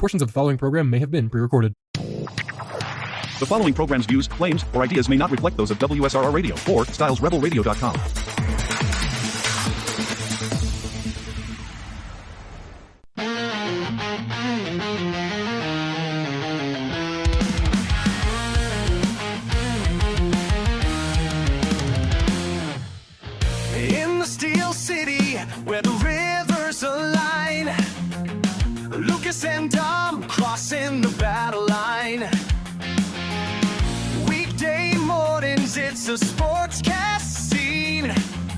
Portions of the following program may have been pre-recorded. The following program's views, claims, or ideas may not reflect those of WSRR Radio or StylesRebelRadio.com. In the Steel City, where the rivers align, Lucas and Dom crossing the battle line. Weekday mornings, it's a sportscast scene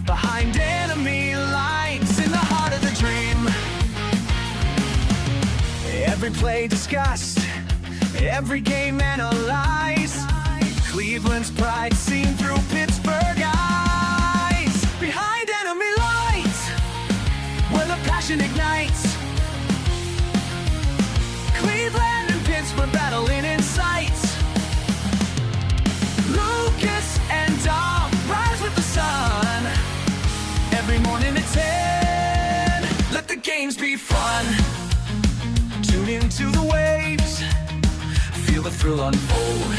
behind enemy lines in the heart of the dream. Every play discussed, every game analyzed. Cleveland's pride seen through Pittsburgh eyes. Behind enemy lines, where the passion ignites. Cleveland and Pittsburgh battling in sights. Lucas and Dom rise with the sun. Every morning at 10, let the games be fun. Tune into the waves, feel the thrill unfold.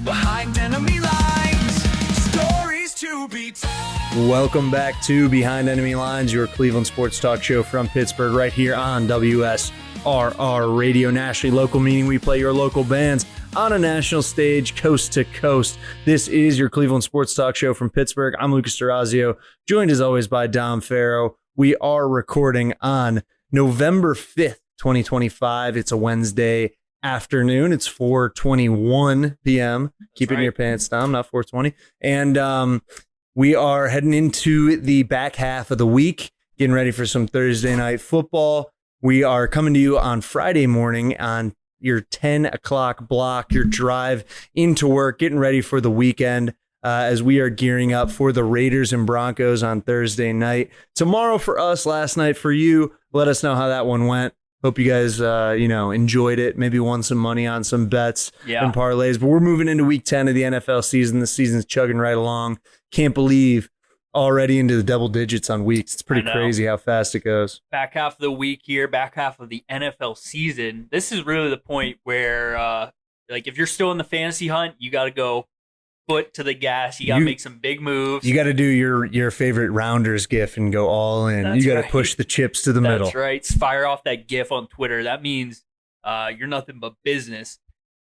Behind enemy lines, stories to be told. Welcome back to Behind Enemy Lines, your Cleveland sports talk show from Pittsburgh, right here on WSRR Radio, nationally local, meaning we play your local bands on a national stage, coast to coast. This is your Cleveland sports talk show from Pittsburgh. I'm Lucas D'Orazio, joined as always by Dom Farrow. We are recording on November 5th, 2025. It's a Wednesday afternoon. It's 4:21 p.m. Keep it in your pants, Dom, not 4:20. And we are heading into the back half of the week, getting ready for some Thursday night football. We are coming to you on Friday morning on your 10 o'clock block, your drive into work, getting ready for the weekend as we are gearing up for the Raiders and Broncos on Thursday night. Tomorrow for us, last night for you. Let us know how that one went. Hope you guys, enjoyed it. Maybe won some money on some bets and parlays. But we're moving into week 10 of the NFL season. The season's chugging right along. Can't believe already into the double digits on weeks. It's pretty crazy how fast it goes. Back half of the week here, back half of the NFL season. This is really the point where, if you're still in the fantasy hunt, you got to go foot to the gas. You got to make some big moves. You got to do your favorite Rounders gif and go all in. That's you got to push the chips to the middle. That's right. Fire off that gif on Twitter. That means you're nothing but business.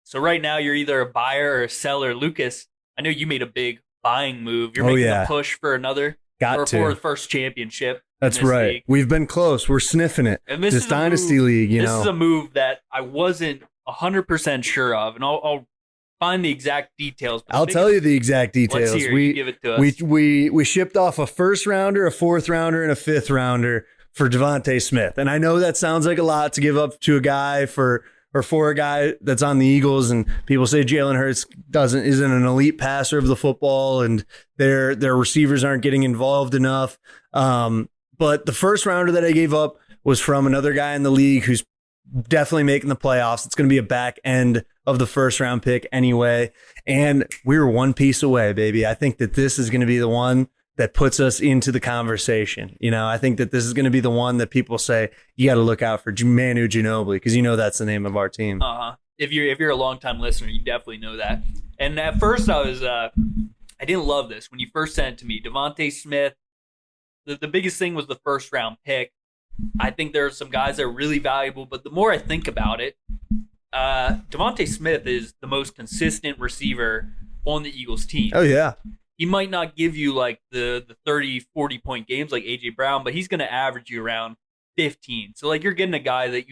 So right now you're either a buyer or a seller. Lucas, I know you made a big buying move. You're making a push for another for the first championship. That's right. League. We've been close. We're sniffing it. And this Dynasty League, this is a move that I wasn't 100% sure of, and I'll find the exact details. I'll tell you the exact details. Let's hear you give it to us. We shipped off a first rounder, a fourth rounder, and a fifth rounder for Devontae Smith. And I know that sounds like a lot to give up to a guy for a guy that's on the Eagles, and people say Jalen Hurts isn't an elite passer of the football, and their receivers aren't getting involved enough. But the first rounder that I gave up was from another guy in the league who's definitely making the playoffs. It's going to be a back end of the first round pick anyway. And we were one piece away, baby. I think that this is going to be the one that puts us into the conversation. I think that this is going to be the one that people say, you got to look out for Manu Ginobili, because that's the name of our team. If you're a longtime listener, you definitely know that. And at first I didn't love this. When you first sent it to me, Devontae Smith, the biggest thing was the first round pick. I think there are some guys that are really valuable, but the more I think about it, Devontae Smith is the most consistent receiver on the Eagles team. Oh, yeah. He might not give you like the 30, 40-point games like A.J. Brown, but he's going to average you around 15. So you're getting a guy that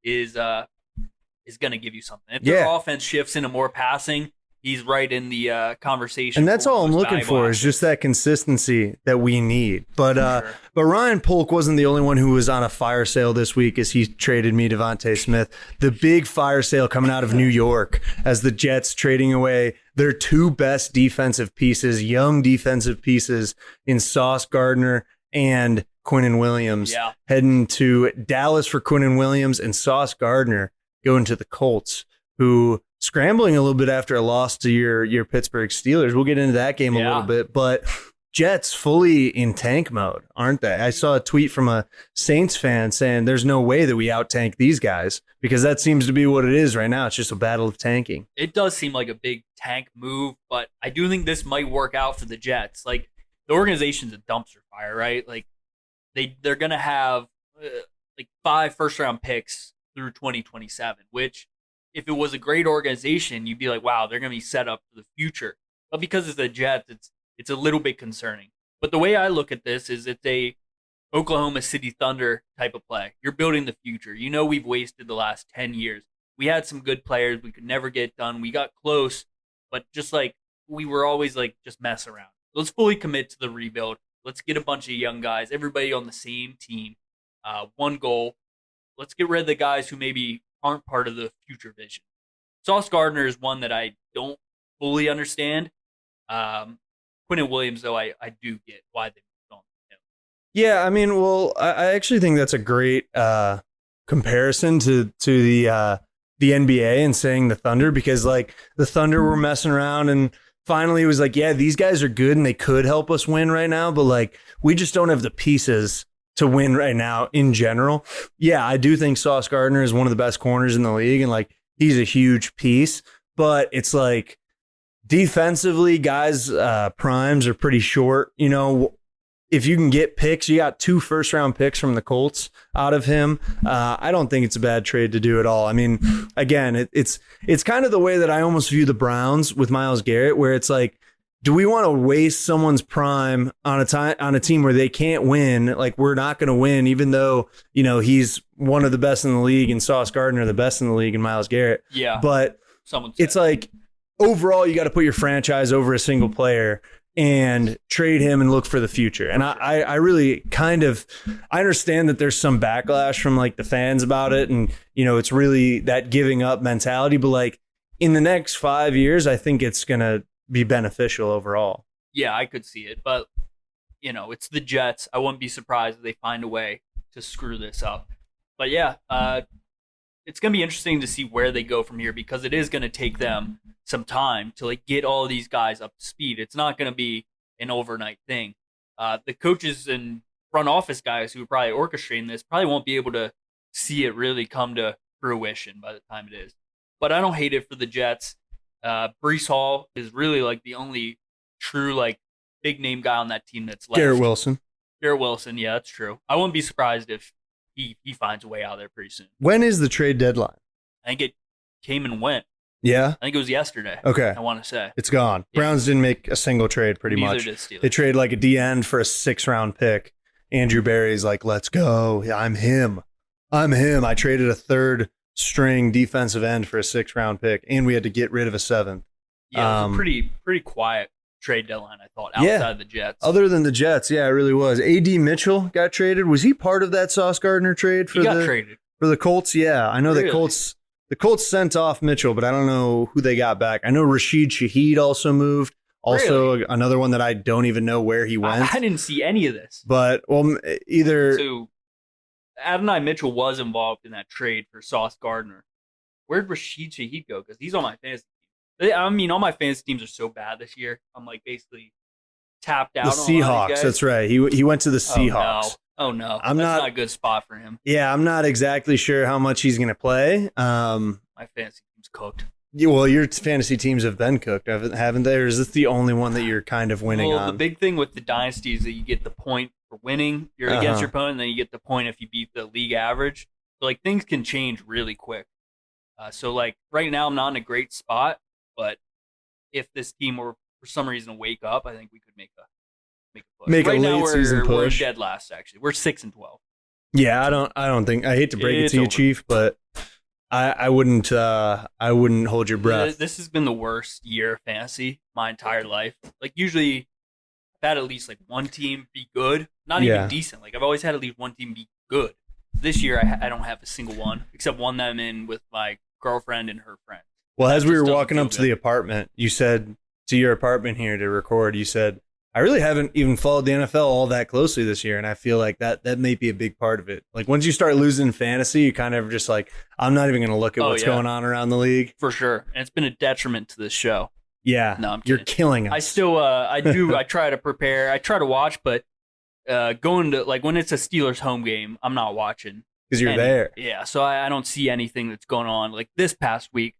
is going to give you something. If their offense shifts into more passing, he's right in the conversation. And that's all I'm looking for is just that consistency that we need. But but Ryan Polk wasn't the only one who was on a fire sale this week as he traded me Devontae Smith. The big fire sale coming out of New York as the Jets trading away their two best defensive pieces, young defensive pieces in Sauce Gardner and Quinnen Williams. Yeah. Heading to Dallas for Quinnen Williams, and Sauce Gardner going to the Colts, who scrambling a little bit after a loss to your Pittsburgh Steelers. We'll get into that game a little bit, but Jets fully in tank mode, aren't they? I saw a tweet from a Saints fan saying there's no way that we out tank these guys, because that seems to be what it is right now. It's just a battle of tanking. It does seem like a big tank move, but I do think this might work out for the Jets. Like, the organization's a dumpster fire, right? Like, they're going to have like 5 first-round picks through 2027, which if it was a great organization, you'd be like, wow, they're going to be set up for the future. But because it's the Jets, it's a little bit concerning. But the way I look at this is it's a Oklahoma City Thunder type of play. You're building the future. You know, we've wasted the last 10 years. We had some good players. We could never get done. We got close, but just like we were always like just mess around. Let's fully commit to the rebuild. Let's get a bunch of young guys, everybody on the same team. One goal. Let's get rid of the guys who maybe aren't part of the future vision. Sauce Gardner is one that I don't fully understand. Quentin Williams, though, I do get why they moved on him. Yeah, I mean, well, I actually think that's a great comparison to the NBA and saying the Thunder, because like the Thunder were messing around and finally it was like, yeah, these guys are good and they could help us win right now, but like we just don't have the pieces to win right now in general. Yeah, I do think Sauce Gardner is one of the best corners in the league and like he's a huge piece, but it's like defensively, guys' primes are pretty short. You know, if you can get picks, you got 2 first-round picks from the Colts out of him. I don't think it's a bad trade to do at all. I mean, again, it's kind of the way that I almost view the Browns with Myles Garrett, where it's like, do we want to waste someone's prime on a team where they can't win? Like, we're not going to win, even though, you know, he's one of the best in the league and Sauce Gardner the best in the league and Myles Garrett. Yeah. But it's like, overall, you got to put your franchise over a single player and trade him and look for the future. And I really kind of, I understand that there's some backlash from like the fans about it. And, you know, it's really that giving up mentality. But like in the next 5 years, I think it's going to be beneficial overall. Yeah, I could see it. But, you know, it's the Jets. I wouldn't be surprised if they find a way to screw this up. But yeah, it's going to be interesting to see where they go from here, because it is going to take them some time to like get all of these guys up to speed. It's not going to be an overnight thing. The coaches and front office guys who are probably orchestrating this probably won't be able to see it really come to fruition by the time it is. But I don't hate it for the Jets. Breece Hall is really like the only true like big name guy on that team that's left. Garrett Wilson, yeah, that's true. I wouldn't be surprised if he finds a way out there pretty soon. when is the trade deadline? I think it came and went. Yeah. I think it was yesterday. Okay. I want to say. It's gone. Yeah. Browns didn't make a single trade pretty Neither much. did Steelers. They traded like a D end for a 6th-round pick. Andrew Berry's like, let's go. Yeah, I'm him. I traded a 3rd-string defensive end for a 6th-round pick, and we had to get rid of a 7th. Yeah, it was a pretty quiet trade deadline, I thought, outside the Jets. Other than the Jets, yeah, it really was. A.D. Mitchell got traded. Was he part of that Sauce Gardner trade He got traded. for the Colts? Yeah, I know Really? the Colts sent off Mitchell, but I don't know who they got back. I know Rashid Shaheed also moved. Also, Really? another one that I don't even know where he went. I didn't see any of this. But, well, either... So, Adonai Mitchell was involved in that trade for Sauce Gardner. Where'd Rashid Shaheed go? Because he's on my fantasy team. I mean, all my fantasy teams are so bad this year. I'm like basically tapped out. The on a lot of these Seahawks, guys. that's right. He went to the Seahawks. Oh no, I'm that's not- not a good spot for him. Yeah, I'm not exactly sure how much he's going to play. My fantasy team's cooked. Well, your fantasy teams have been cooked, haven't they? Or is this the only one that you're kind of winning Well, on? the big thing with the dynasty is that you get the point for winning. You're against your opponent, and then you get the point if you beat the league average. So like things can change really quick. So like right now, I'm not in a great spot, but if this team were for some reason to wake up, I think we could make a push. Make a right now, late season we're push. dead last. Actually, we're 6-12. Yeah, I don't think, I hate to break it It's to you, over. Chief, but I wouldn't hold your breath. This has been the worst year of fantasy my entire life. Like usually, I've had at least like one team be good, not Yeah. even decent. Like I've always had at least one team be good. This year, I don't have a single one except one that I'm in with my girlfriend and her friend. Well, as That we just were doesn't walking feel up to good. the apartment, you said to your apartment here to record, you said, I really haven't even followed the NFL all that closely this year. And I feel like that may be a big part of it. Like once you start losing fantasy, you kind of just like, I'm not even going to look at Oh, what's yeah. going on around the league. For sure. And it's been a detriment to this show. Yeah, No, I'm you're kidding. killing us. I still, I try to prepare. I try to watch, but going to like when it's a Steelers home game, I'm not watching because you're there. Yeah, so I don't see anything that's going on. Like this past week,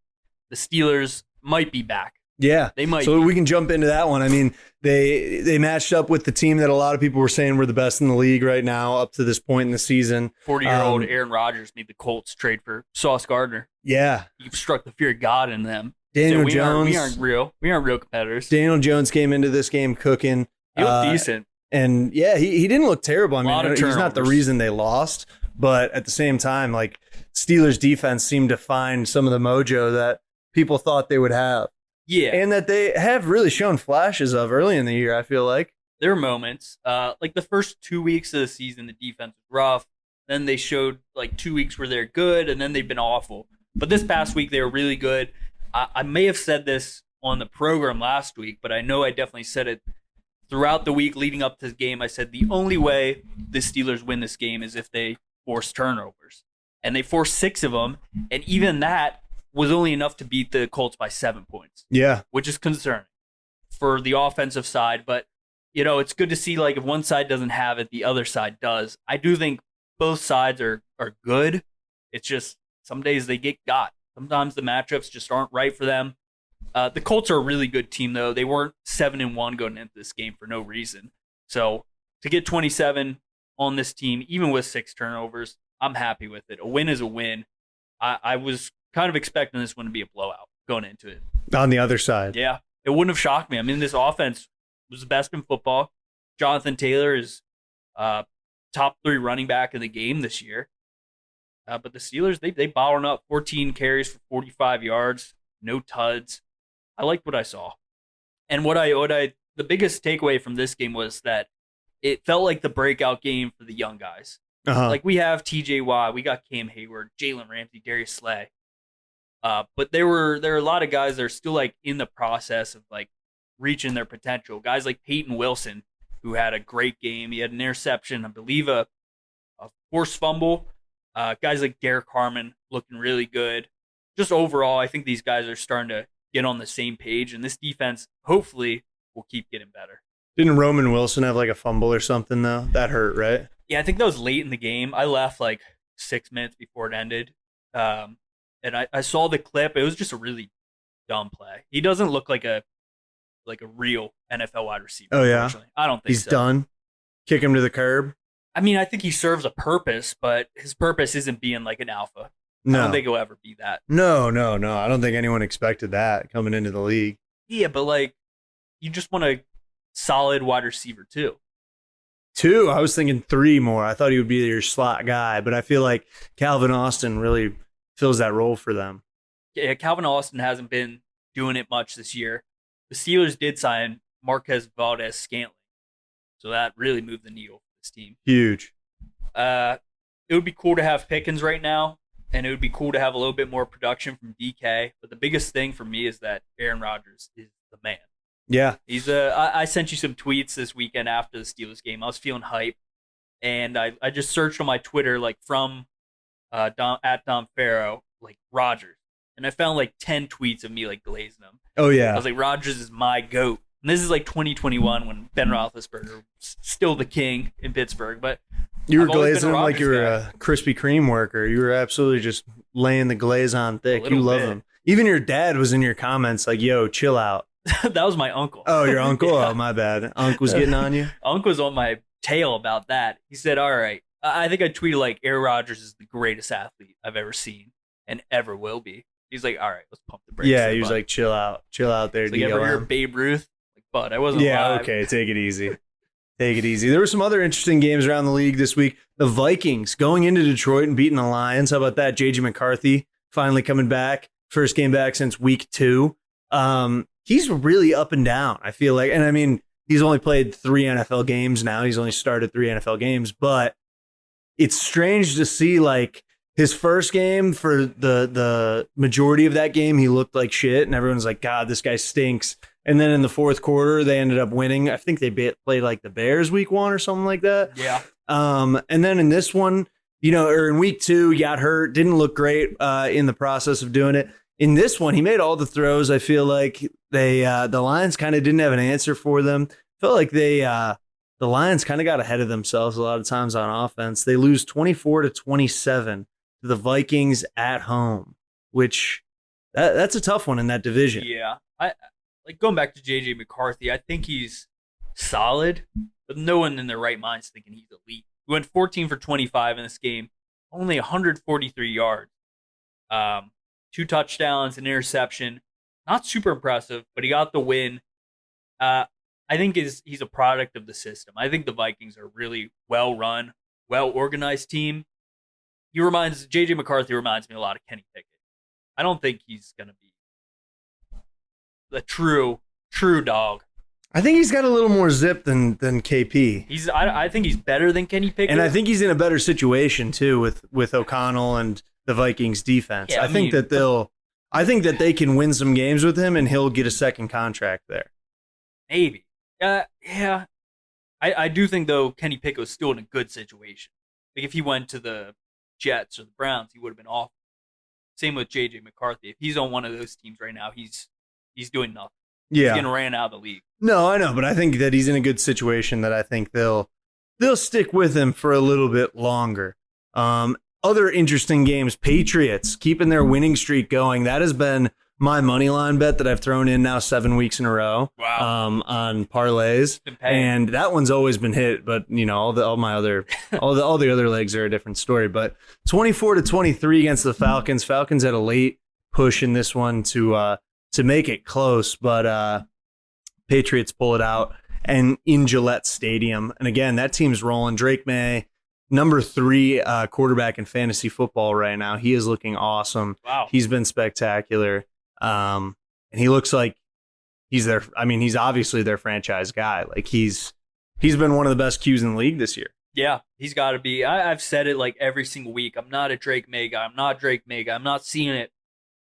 the Steelers might be back. Yeah, They might. So be. we can jump into that one. I mean, they matched up with the team that a lot of people were saying were the best in the league right now up to this point in the season. 40-year-old Aaron Rodgers made the Colts trade for Sauce Gardner. Yeah, He struck the fear of God in them. Daniel So Jones. we aren't real. We aren't real competitors. Daniel Jones came into this game cooking. He looked decent. And yeah, he didn't look terrible. I Lot mean, of he's not the turnovers. reason they lost, but at the same time, like Steelers defense seemed to find some of the mojo that people thought they would have. Yeah, And that they have really shown flashes of early in the year, I feel like. there are moments. Like the first 2 weeks of the season, the defense was rough. Then they showed like 2 weeks where they're good, and then they've been awful. But this past week, they were really good. I may have said this on the program last week, but I know I definitely said it throughout the week leading up to the game. I said the only way the Steelers win this game is if they force turnovers. And they forced 6 of them, and even that was only enough to beat the Colts by 7 points. Yeah. Which is concerning for the offensive side. But, you know, it's good to see, like, if one side doesn't have it, the other side does. I do think both sides are good. It's just some days they get got. Sometimes the matchups just aren't right for them. The Colts are a really good team, though. They weren't 7-1 going into this game for no reason. So to get 27 on this team, even with 6 turnovers, I'm happy with it. A win is a win. I was kind of expecting this one to be a blowout going into it. On the other side. Yeah, it wouldn't have shocked me. I mean, this offense was the best in football. Jonathan Taylor is top 3 running back in the game this year. But the Steelers, they balling up 14 carries for 45 yards, no tuds. I liked what I saw. And the biggest takeaway from this game was that it felt like the breakout game for the young guys. Uh-huh. Like we have TJ Watt, we got Cam Hayward, Jalen Ramsey, Darius Slay. But there are a lot of guys that are still like in the process of like reaching their potential. Guys like Peyton Wilson, who had a great game. He had an interception, I believe a forced fumble. Guys like Derek Harmon looking really good. Just overall, I think these guys are starting to get on the same page, and this defense hopefully will keep getting better. Didn't Roman Wilson have like a fumble or something, though? That hurt, right? Yeah, I think that was late in the game. I left like 6 minutes before it ended. And I saw the clip. It was just a really dumb play. He doesn't look like a real NFL wide receiver. Oh, yeah? Unfortunately. I don't think He's so. done. Kick him to the curb. I mean, I think he serves a purpose, but his purpose isn't being like an alpha. I No. don't think he'll ever be that. No. I don't think anyone expected that coming into the league. Yeah, but like, you just want a solid wide receiver too. 2, I was thinking 3 more. I thought he would be your slot guy, but I feel like Calvin Austin really fills that role for them. Yeah, Calvin Austin hasn't been doing it much this year. The Steelers did sign Marquez Valdez-Scantling, so that really moved the needle for this team. Huge. It would be cool to have Pickens right now, and it would be cool to have a little bit more production from DK. But the biggest thing for me is that Aaron Rodgers is the man. Yeah. He's I sent you some tweets this weekend after the Steelers game. I was feeling hype, and I just searched on my Twitter like from at Dom Farrow like Rodgers, and I found like 10 tweets of me like glazing him. Oh, I yeah. was like, Rodgers is my GOAT. And this is like 2021 when Ben Roethlisberger was still the king in Pittsburgh. But You were I've always glazing been a him like you were Rodgers a Krispy Kreme worker. You were absolutely just laying the glaze on thick. little You love bit. him. Even your dad was in your comments like, yo, chill out. that was my uncle. Oh, your uncle? Yeah. Oh, my bad. Unc was getting on you? Uncle was on my tail about that. He said, all right. I think I tweeted like Aaron Rodgers is the greatest athlete I've ever seen and ever will be. He's like, all right, let's pump the brakes. Yeah, there, he was bud." like, chill out there, He's like, ever hear of DLM. Babe Ruth? Like, bud, I wasn't Yeah, alive. okay, take it easy. Take it easy. There were some other interesting games around the league this week. The Vikings going into Detroit and beating the Lions. How about that? J.J. McCarthy finally coming back. First game back since week 2. He's really up and down, I feel like. And I mean, he's only played 3 NFL games now. He's only started 3 NFL games. But it's strange to see, like, his first game, for the majority of that game, he looked like shit. And everyone's like, God, this guy stinks. And then in the fourth quarter, they ended up winning. I think they played like the Bears week 1 or something like that. Yeah. And then in this one, or in week 2, he got hurt, didn't look great in the process of doing it. in this one, he made all the throws. I feel like the Lions kind of didn't have an answer for them. Felt like the Lions kind of got ahead of themselves a lot of times on offense. They lose 24-27 to the Vikings at home, which that's a tough one in that division. Yeah. I like going back to JJ McCarthy, I think he's solid, but no one in their right mind is thinking he's elite. He went 14 for 25 in this game, only 143 yards. 2 touchdowns, an interception. Not super impressive, but he got the win. I think he's a product of the system. I think the Vikings are a really well-run, well-organized team. JJ McCarthy reminds me a lot of Kenny Pickett. I don't think he's going to be the true dog. I think he's got a little more zip than KP. I think he's better than Kenny Pickett. And I think he's in a better situation too with O'Connell and the Vikings defense. Yeah, I think that they can win some games with him and he'll get a second contract there. Maybe. Yeah. I do think though Kenny Pickett was still in a good situation. Like if he went to the Jets or the Browns, he would have been awful. Same with JJ McCarthy. If he's on one of those teams right now, he's doing nothing. Yeah. He's getting ran out of the league. No, I know, but I think that he's in a good situation that I think they'll stick with him for a little bit longer. Other interesting games, Patriots keeping their winning streak going. That has been my money line bet that I've thrown in now 7 weeks in a row. Wow. On parlays, and that one's always been hit. But all the other legs are a different story. But 24-23 against the Falcons. Falcons had a late push in this one to make it close, but Patriots pull it out and in Gillette Stadium. And again, that team's rolling. Drake May, number 3 quarterback in fantasy football right now. He is looking awesome. Wow. He's been spectacular. And he looks like he's obviously their franchise guy. Like he's been one of the best Qs in the league this year. Yeah, he's got to be. I've said it like every single week. I'm not a Drake May guy. I'm not seeing it.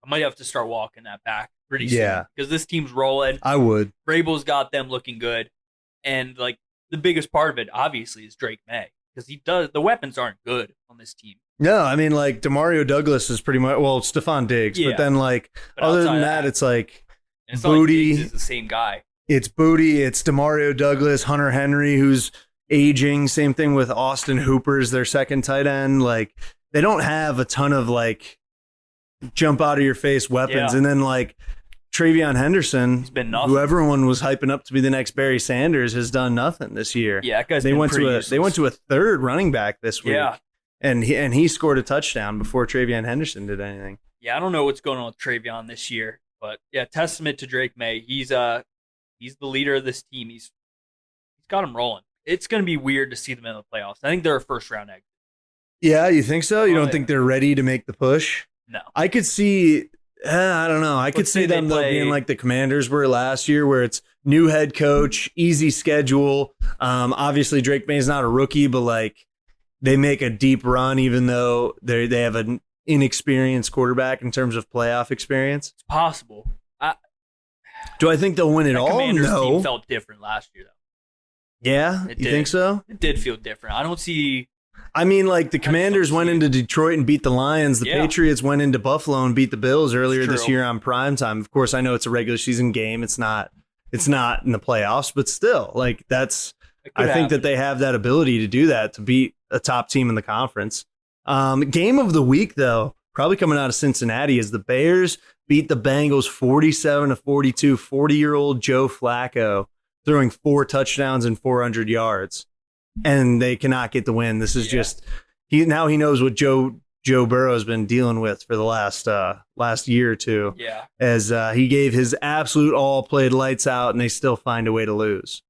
I might have to start walking that back pretty soon because this team's rolling. I would. Vrabel's got them looking good, and like the biggest part of it, obviously, is Drake May because he does. The weapons aren't good on this team. No, I mean like Demario Douglas is pretty much Stephon Diggs, but then like other than that, it's like it's Booty. Not like Diggs is the same guy. It's Booty. It's Demario Douglas, Hunter Henry, who's aging. Same thing with Austin Hooper is their second tight end. Like they don't have a ton of like jump out of your face weapons, and then like Travion Henderson, who everyone was hyping up to be the next Barry Sanders, has done nothing this year. Yeah, that guy's they went to a third running back this week. Yeah. And he scored a touchdown before Travion Henderson did anything. Yeah, I don't know what's going on with Travion this year, but yeah, testament to Drake May. He's the leader of this team. He's got him rolling. It's going to be weird to see them in the playoffs. I think they're a first round exit. Yeah, you think so? You don't think they're ready to make the push? No. I could see. I don't know. I could see them being like the Commanders were last year, where it's new head coach, easy schedule. Obviously, Drake May's not a rookie, but like. They make a deep run, even though they have an inexperienced quarterback in terms of playoff experience. It's possible. Do I think they'll win it all? Commanders No. team felt different last year, though. Yeah, you think so? It did feel different. I don't see. I mean, like the Commanders went into Detroit and beat the Lions. The Patriots went into Buffalo and beat the Bills earlier this year on primetime. Of course, I know it's a regular season game. It's not in the playoffs, but still, like that's. I think that they have that ability to do that, to beat a top team in the conference. Game of the week, though, probably coming out of Cincinnati, is the Bears beat the Bengals 47-42. 40-year-old Joe Flacco throwing 4 touchdowns and 400 yards, and they cannot get the win. This is just he knows what Joe Burrow has been dealing with for the last year or two. Yeah, as he gave his absolute all, played lights out, and they still find a way to lose.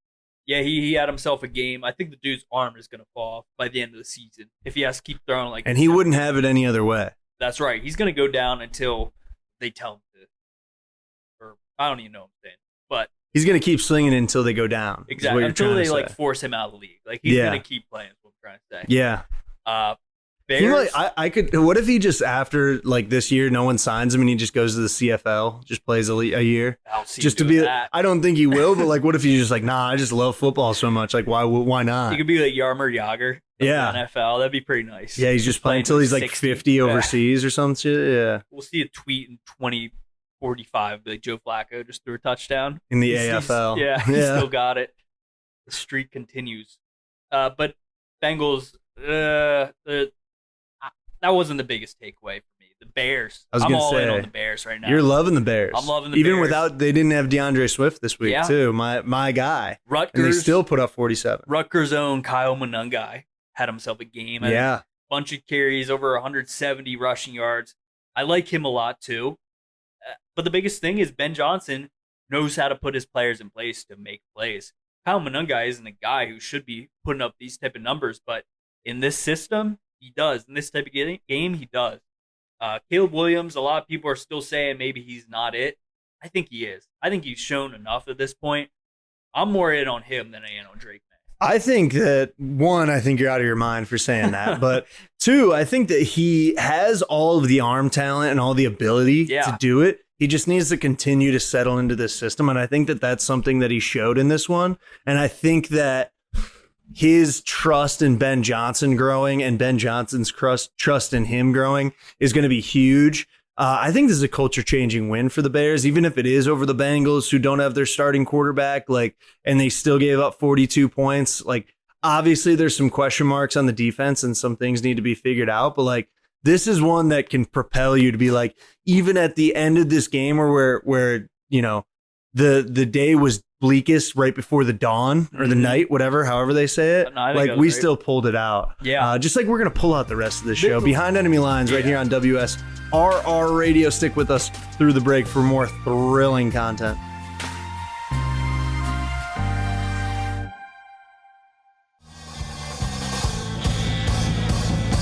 Yeah, he had himself a game. I think the dude's arm is going to fall off by the end of the season if he has to keep throwing like. And he wouldn't have it any other way. That's right. He's going to go down until they tell him to. Or I don't even know what I'm saying, but he's going to keep slinging it until they go down. Exactly, until they like force him out of the league. Like he's going to keep playing. Is what I'm trying to say. Yeah. Bears. I could. What if he just after like this year, no one signs him and he just goes to the CFL, just plays a year, I'll see just him to doing be. that. I don't think he will, but like, what if he's just like, nah, I just love football so much. Like, why not? He could be like Yarmer Yager. Yeah. NFL. That'd be pretty nice. Yeah, he's just playing until he's like 60. 50 overseas or some shit. Yeah, We'll see a tweet in 2045 like Joe Flacco just threw a touchdown in the He's- AFL. He still got it. The streak continues. But Bengals, that wasn't the biggest takeaway for me. The Bears. I was I'm gonna all in say, on the Bears right now. You're loving the Bears. I'm loving the Even Bears. without they didn't have DeAndre Swift this week Yeah. too. My guy, and they Rutgers. still put up 47. Rutgers' own Kyle Monangai had himself a game. Yeah, Bunch of carries, over 170 rushing yards. I like him a lot too. But the biggest thing is Ben Johnson knows how to put his players in place to make plays. Kyle Monangai isn't a guy who should be putting up these type of numbers, but in this system, he does. In this type of game, he does. Caleb Williams, a lot of people are still saying maybe he's not it. I think he is. I think he's shown enough at this point. I'm more in on him than I am on Drake May. I think that one, I think you're out of your mind for saying that, but two, I think that he has all of the arm talent and all the ability to do it. He just needs to continue to settle into this system, and I think that that's something that he showed in this one. And I think that his trust in Ben Johnson growing and Ben Johnson's trust in him growing is going to be huge. I think this is a culture-changing win for the Bears, even if it is over the Bengals, who don't have their starting quarterback, and they still gave up 42 points. Obviously, there's some question marks on the defense, and some things need to be figured out. But this is one that can propel you to be even at the end of this game, or where the day was bleakest right before the dawn or the night, however they say it. No, we still pulled it out. Yeah. Just like we're going to pull out the rest of the show. Behind Enemy Lines right here on WSRR Radio. Stick with us through the break for more thrilling content.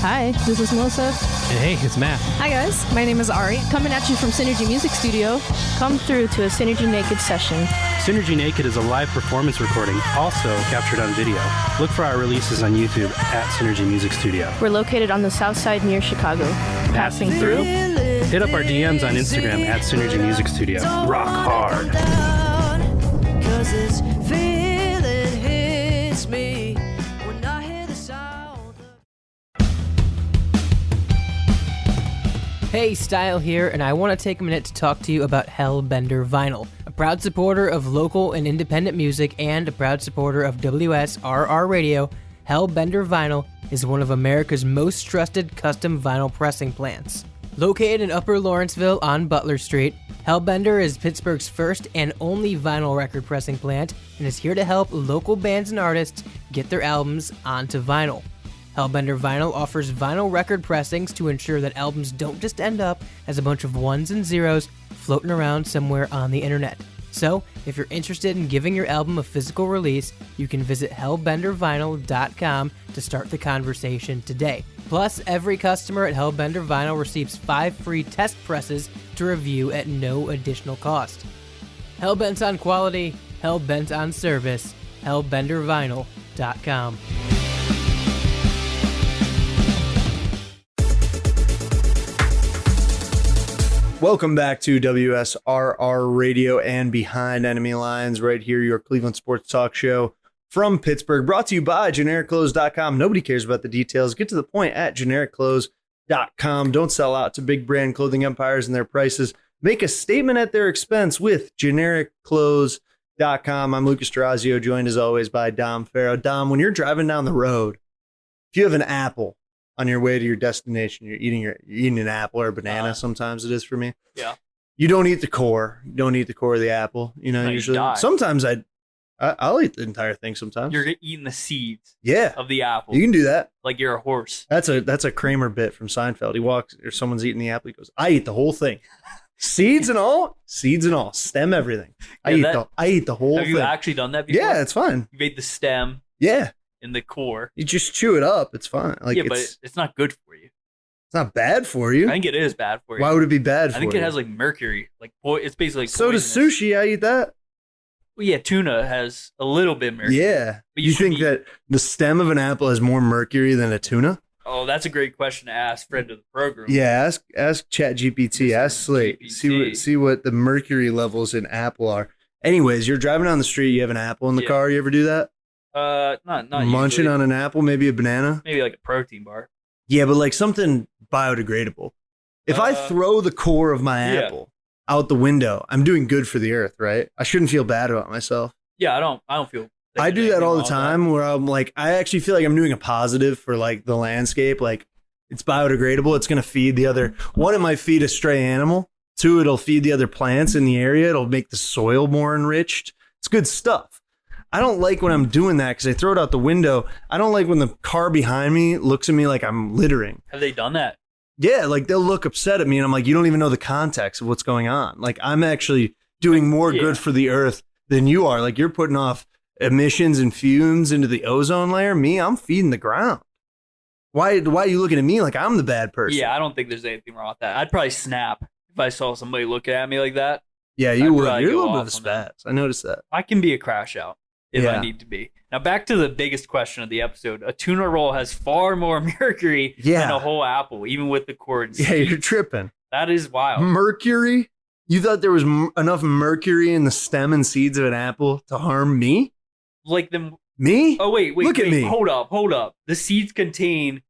Hi, this is Melissa. And hey, it's Matt. Hi guys, my name is Ari. Coming at you from Synergy Music Studio. Come through to a Synergy Naked session. Synergy Naked is a live performance recording, also captured on video. Look for our releases on YouTube at Synergy Music Studio. We're located on the south side near Chicago. Passing through. Hit up our DMs on Instagram at Synergy Music Studio. Rock hard. Hey, Style here, and I want to take a minute to talk to you about Hellbender Vinyl, a proud supporter of local and independent music and a proud supporter of WSRR Radio. Hellbender Vinyl is one of America's most trusted custom vinyl pressing plants. Located in Upper Lawrenceville on Butler Street, Hellbender is Pittsburgh's first and only vinyl record pressing plant and is here to help local bands and artists get their albums onto vinyl. Hellbender Vinyl offers vinyl record pressings to ensure that albums don't just end up as a bunch of ones and zeros floating around somewhere on the internet. So, if you're interested in giving your album a physical release, you can visit hellbendervinyl.com to start the conversation today. Plus, every customer at Hellbender Vinyl receives 5 free test presses to review at no additional cost. Hellbent on quality, hellbent on service, hellbendervinyl.com. Welcome back to WSRR Radio and Behind Enemy Lines right here, your Cleveland sports talk show from Pittsburgh, brought to you by GenericClothes.com. Nobody cares about the details. Get to the point at GenericClothes.com. Don't sell out to big brand clothing empires and their prices. Make a statement at their expense with GenericClothes.com. I'm Lucas Durazio, joined as always by Dom Farrow. Dom, when you're driving down the road, if you have an apple on your way to your destination, you're eating an apple or a banana. Sometimes it is for me. Yeah. You don't eat the core. You don't eat the core of the apple. No, usually. you die. Sometimes I'll eat the entire thing. Sometimes You're eating the seeds yeah, of the apple. you can do that. Like you're a horse. That's a Kramer bit from Seinfeld. He walks or someone's eating the apple. He goes, "I eat the whole thing, seeds and all, stem everything. I eat the whole Have thing." you actually done that before? Yeah, it's fine. You made the stem Yeah, and the core. you just chew it up. It's fine. Yeah, but it's not good for you. it's not bad for you. I think it is bad for you. Why would it be bad for you? I think it has like mercury. It's basically like So does poisonous. sushi. I eat that. Well, yeah, tuna has a little bit of mercury. Yeah. But You should think eat- that the stem of an apple has more mercury than a tuna? Oh, that's a great question to ask friend of the program. Yeah, ask ChatGPT, ask Slate, GPT. see what the mercury levels in apple are. Anyways, you're driving down the street, you have an apple in the Yeah. car. You ever do that? Not Munching usually. on an apple, maybe a banana. Maybe like a protein bar. Yeah, but like something biodegradable. If I throw the core of my yeah. apple out the window, I'm doing good for the earth, right? I shouldn't feel bad about myself. Yeah, I don't feel. I do that all the time where I'm like, I actually feel like I'm doing a positive for like the landscape. Like it's biodegradable. It's going to feed the other. One, it might feed a stray animal. Two, it'll feed the other plants in the area. It'll make the soil more enriched. It's good stuff. I don't like when I'm doing that because I throw it out the window. I don't like when the car behind me looks at me like I'm littering. Have they done that? Yeah, like they'll look upset at me and I'm like, you don't even know the context of what's going on. Like I'm actually doing more good for the earth than you are. Like you're putting off emissions and fumes into the ozone layer. Me, I'm feeding the ground. Why are you looking at me like I'm the bad person? Yeah, I don't think there's anything wrong with that. I'd probably snap if I saw somebody looking at me like that. Yeah, you would. probably You're a go little bit of a off on that. spaz. I noticed that. I can be a crash out if Yeah. I need to be. Now back to the biggest question of the episode. A tuna roll has far more mercury than a whole apple, even with the cords. Yeah, you're tripping. That is wild. Mercury? You thought there was enough mercury in the stem and seeds of an apple to harm me? Like them. Me? Oh wait. Look at me. Hold up. The seeds contain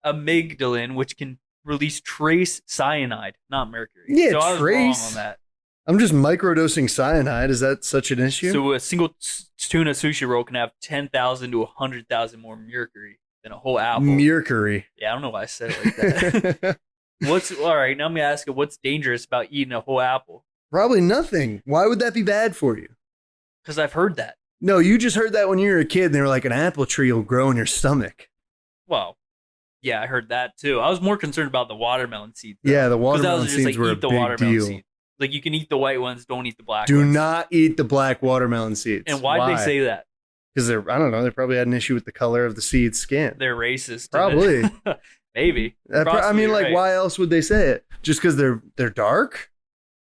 amygdalin, which can release trace cyanide, not mercury. Yeah, so I was trace. wrong on that. I'm just microdosing cyanide. Is that such an issue? So a single tuna sushi roll can have 10,000 to 100,000 more mercury than a whole apple. Mercury. Yeah, I don't know why I said it like that. All right? Now I'm gonna ask you, what's dangerous about eating a whole apple? Probably nothing. Why would that be bad for you? Because I've heard that. No, you just heard that when you were a kid and they were like, an apple tree will grow in your stomach. Well, yeah, I heard that too. I was more concerned about the watermelon seeds. Yeah, the 'Cause I watermelon was just seeds like, were a eat the big watermelon deal. seeds. Like you can eat the white ones, don't eat the black Do ones. not eat the black watermelon seeds. And why'd they say that? Because I don't know, they probably had an issue with the color of the seed's skin. They're racist. Probably. Maybe. I mean, like, right. why else would they say it? Just because they're dark?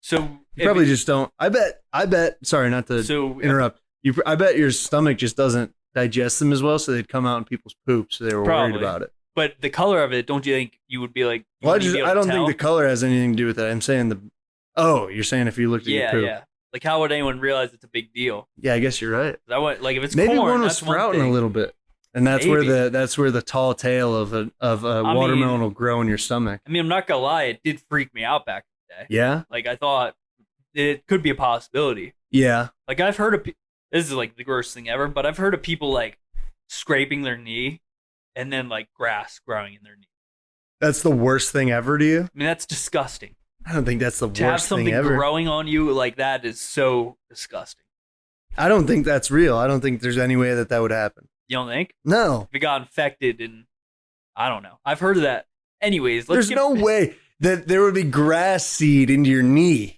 So You probably just don't. I bet. Sorry, not to interrupt. I bet your stomach just doesn't digest them as well, so they'd come out in people's poop. So they were worried about it. But the color of it, don't you think you would be like? Well, I don't think the color has anything to do with it. I'm saying you're saying if you looked at your poop. Yeah. Like, how would anyone realize it's a big deal? Yeah, I guess you're right. Like if it's maybe corn, one was that's one sprouting thing. a little bit, and that's where the tall tail of a watermelon will grow in your stomach. I mean, I'm not gonna lie, it did freak me out back in the day. Yeah. Like I thought it could be a possibility. Yeah. Like I've heard of this is like the worst thing ever, but I've heard of people like scraping their knee and then like grass growing in their knee. That's the worst thing ever to you? I mean, that's disgusting. I don't think that's the To have worst thing something ever. growing on you like that is so disgusting. I don't think that's real. I don't think there's any way that would happen. You don't think? No. If it got infected and I don't know. I've heard of that. Anyways, there's no way that there would be grass seed into your knee.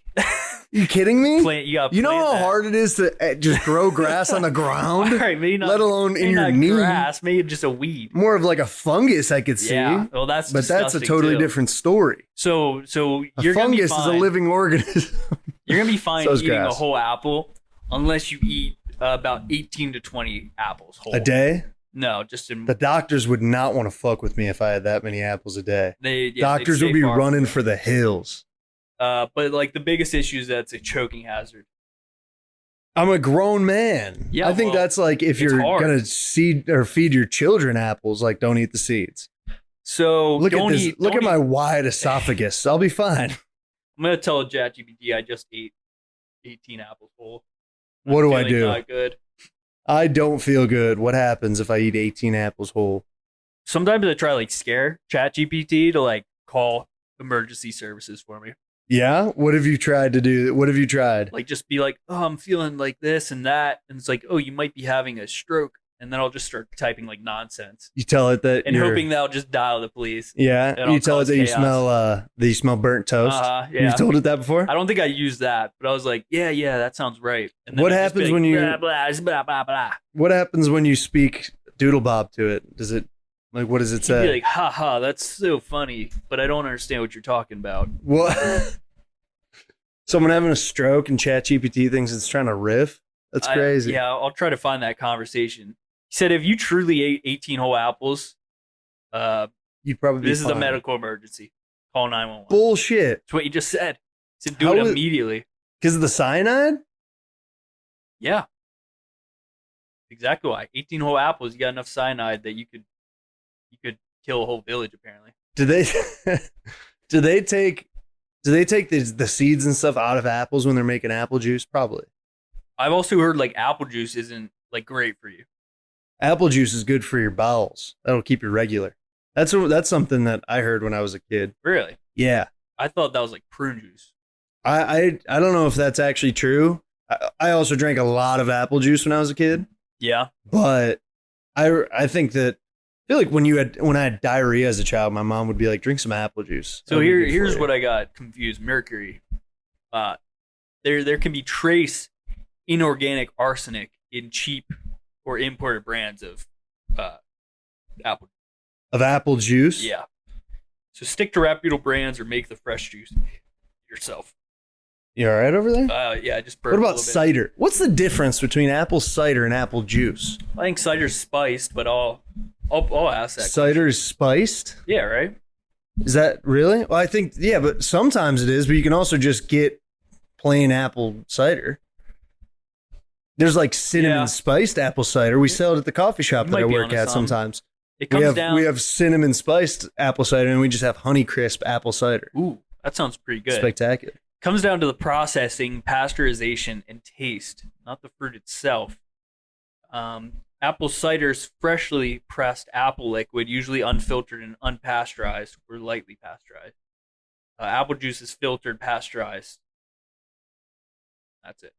You kidding me? You know how hard it is to just grow grass on the ground? All right, maybe not, let alone in your knee. Grass, maybe just a weed. More of like a fungus, I could see. Yeah, well, but that's a totally different story. So fungus you're gonna be fine. is a living organism. You're gonna be fine So eating grass. a whole apple, unless you eat about 18 to 20 apples whole A day? No, just in the doctors would not want to fuck with me if I had that many apples a day. Doctors they'd would be stay far running from for the hills. but like the biggest issue is that it's a choking hazard. I'm a grown man. Yeah, I think that's like if you're hard. gonna seed or feed your children apples, like don't eat the seeds. So look don't at this. eat, Look don't at eat. my wide esophagus. I'll be fine. I'm gonna tell ChatGPT I just ate 18 apples whole. What do I Feeling do? Not good. I don't feel good. What happens if I eat 18 apples whole? Sometimes I try like scare ChatGPT to like call emergency services for me. Yeah? What have you tried to do? What have you tried? Like just be like, oh, I'm feeling like this and that. And it's like, oh, you might be having a stroke. And then I'll just start typing like nonsense. You tell it that and you're, hoping they'll just dial the police. Yeah. And You tell it that chaos. you smell burnt toast. Yeah. You've told it that before? I don't think I used that, but I was like, yeah, that sounds right. And then What it'd just be happens like, when you blah, blah, blah, blah. What happens when you speak doodle bob to it? Does it like what does it You'd say? be like, haha, that's so funny, but I don't understand what you're talking about. What? Someone having a stroke and ChatGPT thinks it's trying to riff? That's crazy. Yeah, I'll try to find that conversation. He said, if you truly ate 18 whole apples, You'd probably be This is a fine. medical emergency. Call 911. Bullshit. That's what you just said. So do How it is- immediately. Because of the cyanide? Yeah. Exactly why. 18-hole apples, you got enough cyanide that you could kill a whole village apparently. Do they do they take the seeds and stuff out of apples when they're making apple juice? Probably. I've also heard like apple juice isn't like great for you. Apple juice is good for your bowels. That'll keep you regular. That's something that I heard when I was a kid. Really? Yeah. I thought that was like prune juice. I don't know if that's actually true. I also drank a lot of apple juice when I was a kid, Yeah. but I think that I feel like when I had diarrhea as a child, my mom would be like, drink some apple juice. So here's what I got confused. Mercury. There can be trace inorganic arsenic in cheap or imported brands of apple. Of apple juice. Yeah. So stick to reputable brands or make the fresh juice yourself. You all right over there? Yeah, I just What burped a about little bit. cider? What's the difference between apple cider and apple juice? I think cider's spiced, but I'll ask that. Cider is spiced. Yeah, right. Is that really? Well, I think yeah, but sometimes it is. But you can also just get plain apple cider. There's like cinnamon Yeah. spiced apple cider. We sell it at the coffee shop You that might I be work onto at something. sometimes. It comes We have cinnamon spiced apple cider, and we just have honey crisp apple cider. Ooh, that sounds pretty good. Spectacular. Comes down to the processing, pasteurization, and taste, not the fruit itself. Apple cider's freshly pressed apple liquid, usually unfiltered and unpasteurized, or lightly pasteurized. Apple juice is filtered, pasteurized. That's it.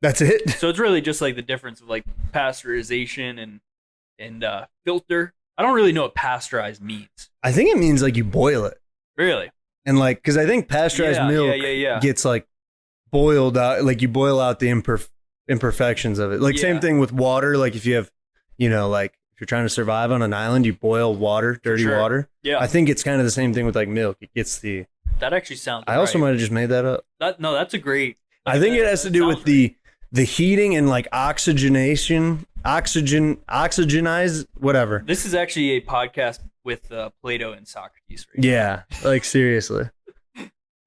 That's it. So it's really just like the difference of like pasteurization and filter. I don't really know what pasteurized means. I think it means like you boil it, Really? and like because I think pasteurized milk Yeah. gets like boiled out, like you boil out the imperfections of it. Like same Yeah. thing with water. Like if you have, like if you're trying to survive on an island, you boil water, dirty Sure. water. Yeah. I think it's kind of the same thing with like milk. It gets the. That actually sounds. I also right. might have just made that up. No, that's a great. I think it has to that do sounds with right. the heating and like oxygenation, oxygenize, whatever. This is actually a podcast with Plato and Socrates. Right? Yeah, like seriously.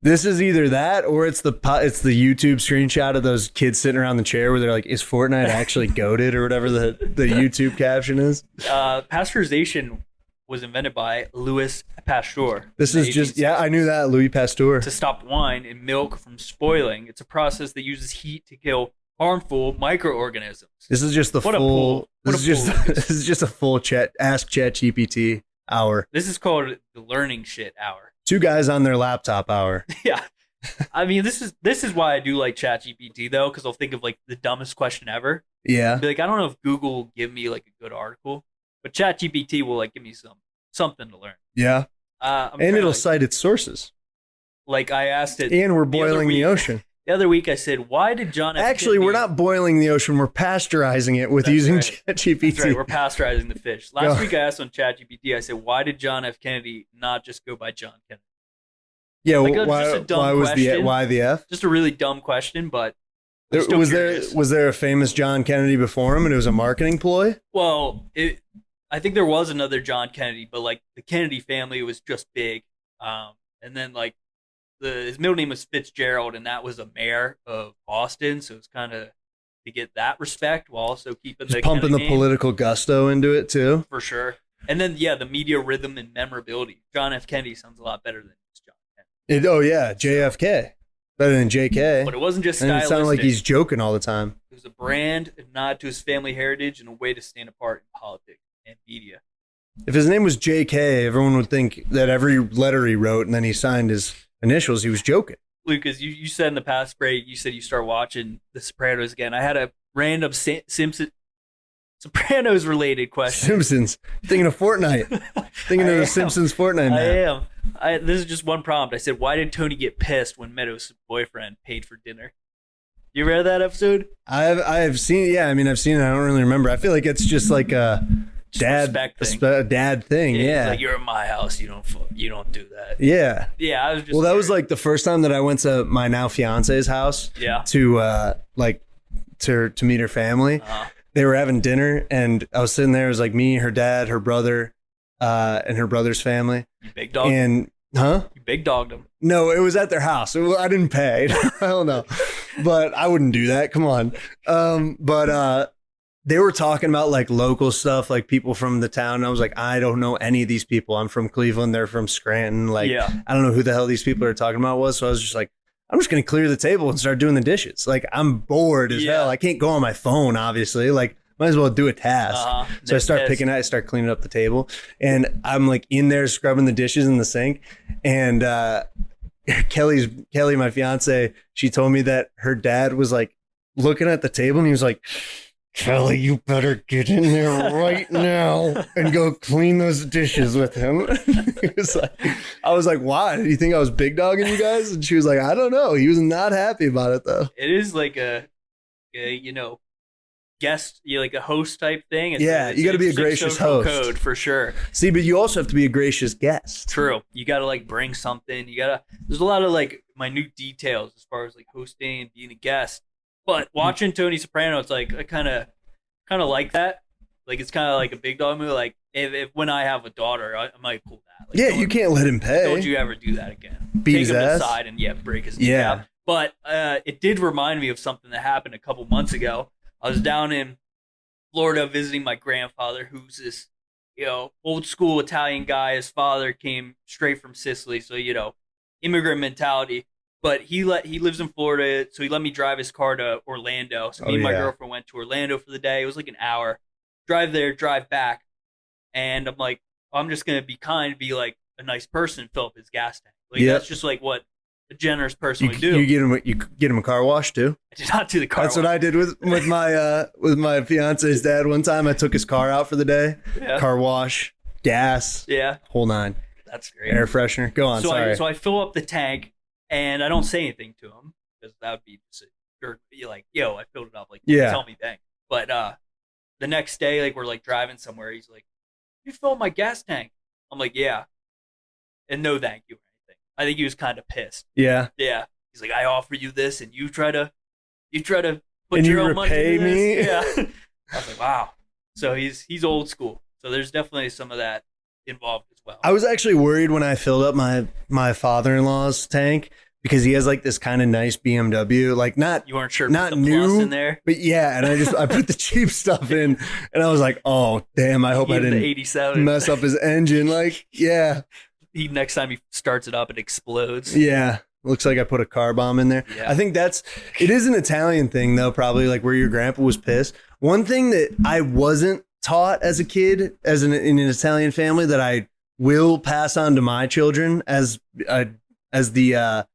This is either that or it's the YouTube screenshot of those kids sitting around the chair where they're like, "Is Fortnite actually goated?" or whatever the YouTube caption is. Pasteurization was invented by Louis Pasteur. This in is the just 1860s I knew that Louis Pasteur. to stop wine and milk from spoiling. It's a process that uses heat to kill harmful microorganisms. This is just the What a full. pull. What This is a just pull. this is just a full Ask ChatGPT hour. This is called the learning shit hour. 2 guys on their laptop hour. Yeah. I mean, this is why I do like ChatGPT though, because I'll think of like the dumbest question ever. Yeah. Be like, I don't know if Google will give me like a good article, but ChatGPT will like give me something to learn. Yeah. I'm And trying it'll to, cite its sources. like I asked it. And we're the other boiling the week- ocean. The other week I said, why did John F. Actually, we're Kennedy- not boiling the ocean. We're pasteurizing it with That's using right. ChatGPT. That's right. We're pasteurizing the fish. Last Go. week I asked on ChatGPT, I said, why did John F. Kennedy not just go by John Kennedy? Yeah, Like, that's just a dumb why was question. why the F? Just a really dumb question, but I'm still Was curious. there a famous John Kennedy before him and it was a marketing ploy? Well, I think there was another John Kennedy, but like the Kennedy family was just big. And then like his middle name was Fitzgerald, and that was a mayor of Boston, so it's kind of to get that respect while also keeping Just the pumping the Kennedy name, political gusto into it too. for sure. And then the media rhythm and memorability. John F. Kennedy sounds a lot better than John Kennedy. Oh yeah, JFK. Better than JK. But it wasn't just And it stylistic. sounded like he's joking all the time. It was a brand, a nod to his family heritage, and a way to stand apart in politics and media. If his name was JK, everyone would think that every letter he wrote and then he signed his initials, he was joking. Lucas, you said in the past break, you said you start watching The Sopranos again. I had a random Sopranos related question. Simpsons. Thinking of Fortnite. Thinking I of am. the Simpsons Fortnite now. I am. This is just one prompt. I said, why did Tony get pissed when Meadows' boyfriend paid for dinner? You read that episode? I've seen. Yeah, I mean, I've seen it. I don't really remember. I feel like it's just like a respect thing. a dad thing. He's Yeah. like, you're in my house. You don't do that. Yeah. Yeah, I was just. Well, that was scared. like the first time that I went to my now fiance's house Yeah. to to meet her family. Uh-huh. They were having dinner, and I was sitting there. It was like me, her dad, her brother, and her brother's family. You big dog. And You big dogged them. No, it was at their house. I didn't pay. I don't know, but I wouldn't do that. Come on. But they were talking about like local stuff, like people from the town. And I was like, I don't know any of these people. I'm from Cleveland. They're from Scranton. Like, I don't know who the hell these people are talking about was. So I was just like, I'm just going to clear the table and start doing the dishes. Like, I'm bored as hell. I can't go on my phone, obviously. Like, might as well do a task. So I start cleaning up the table, and I'm like in there scrubbing the dishes in the sink. And Kelly, my fiance, she told me that her dad was like looking at the table and he was like, Kelly, you better get in there right now and go clean those dishes with him. I was like, why? Did you think I was big dogging you guys? And she was like, I don't know. He was not happy about it though. It is like a guest, like a host type thing. You got to be a gracious host. Code for sure. See, but you also have to be a gracious guest. True. You got to like bring something. There's a lot of like minute details as far as like hosting and being a guest. But watching Tony Soprano, it's like I kind of like that. Like it's kind of like a big dog movie. Like if when I have a daughter, I might pull that. Like, you can't let him pay. Don't you ever do that again? Beat his Take him ass. aside and break his knee out. But it did remind me of something that happened a couple months ago. I was down in Florida visiting my grandfather, who's this old school Italian guy. His father came straight from Sicily, so immigrant mentality. But he lives in Florida, so he let me drive his car to Orlando. So me and my girlfriend went to Orlando for the day. It was like an hour. Drive there, drive back. And I'm like, I'm just going to be kind, be like a nice person, fill up his gas tank. Like that's just like what a generous person would do. You get him a car wash too? I did not do the car wash. That's what I did with my fiance's dad one time. I took his car out for the day. Yeah. Car wash, gas. Yeah. Whole nine. That's great. Air freshener. Go on, sorry. So I fill up the tank. And I don't say anything to him because that would be you're like, yo, I filled it up. Like, tell me thanks. But the next day, like, we're like driving somewhere. He's like, you filled my gas tank. I'm like, yeah. And no thank you or anything. I think he was kind of pissed. Yeah. Yeah. He's like, I offer you this and you try to put your own money into this. Yeah. I was like, wow. So he's old school. So there's definitely some of that involved as well. I was actually worried when I filled up my father-in-law's tank because he has like this kind of nice BMW, like you weren't sure not put the new plus in there, but and I put the cheap stuff in, and I was like, oh damn, I hope I didn't 87 mess up his engine. Like he next time he starts it up, it explodes. Yeah. Looks like I put a car bomb in there. Yeah. I think it is an Italian thing though, probably like where your grandpa was pissed. One thing that I wasn't taught as a kid, in an Italian family, that I will pass on to my children as the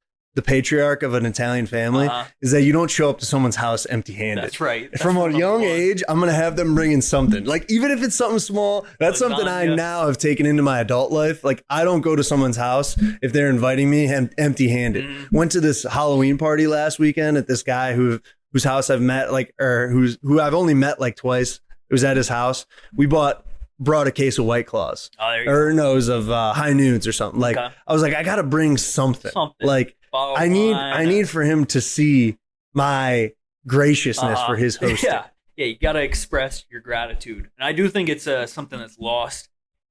patriarch of an Italian family, is that you don't show up to someone's house empty-handed. That's right. From a young age, I'm going to have them bring in something. Like, even if it's something small, that's something I now have taken into my adult life. Like, I don't go to someone's house if they're inviting me empty-handed. Went to this Halloween party last weekend at this guy whose house I've met, who I've only met like twice. It was at his house. We brought a case of White Claws. High Noons or something. Like, I was like, I got to bring something. Like, I need for him to see my graciousness for his hosting. Yeah, you got to express your gratitude. And I do think it's something that's lost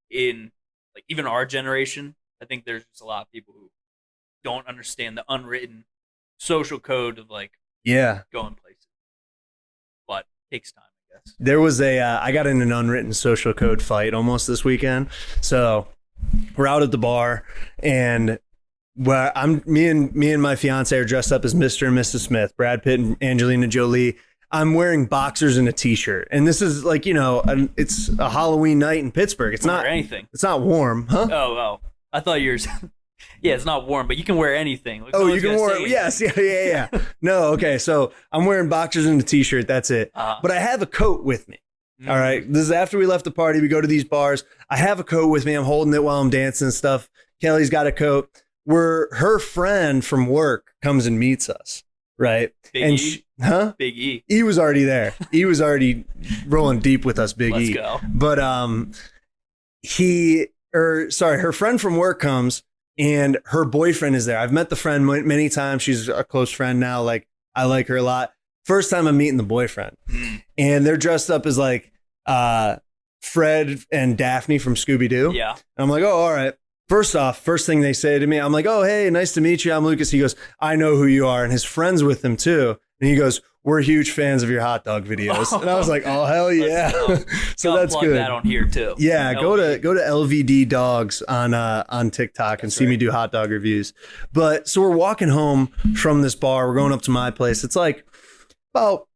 in like even our generation. I think there's just a lot of people who don't understand the unwritten social code of like going places. But it takes time. There was I got in an unwritten social code fight almost this weekend. So we're out at the bar, and me and my fiance are dressed up as Mr. and Mrs. Smith, Brad Pitt and Angelina Jolie. I'm wearing boxers and a t-shirt, and this is like it's a Halloween night in Pittsburgh. It's not anything. It's not warm, huh? Oh, I thought yours. Yeah, it's not warm, but you can wear anything. Like, you can wear yes, yeah. No, okay. So I'm wearing boxers and a t-shirt. That's it. But I have a coat with me. All right. This is after we left the party. We go to these bars. I have a coat with me. I'm holding it while I'm dancing and stuff. Kelly's got a coat. Her friend from work comes and meets us. Right. Big E. Big E. He was already there. He was already rolling deep with us, Big E. Let's go. But her friend from work comes. And her boyfriend is there. I've met the friend many times. She's a close friend now. Like, I like her a lot. First time I'm meeting the boyfriend. And they're dressed up as like Fred and Daphne from Scooby-Doo. Yeah. And I'm like, oh, all right. First thing they say to me, I'm like, oh, hey, nice to meet you. I'm Lucas. He goes, I know who you are. And his friend's with him too. And he goes, we're huge fans of your hot dog videos. And I was like, oh, hell yeah. So that's plug good. that on here too. Yeah, go to LVD Dogs on TikTok and see me do hot dog reviews. But so we're walking home from this bar. We're going up to my place. It's like about,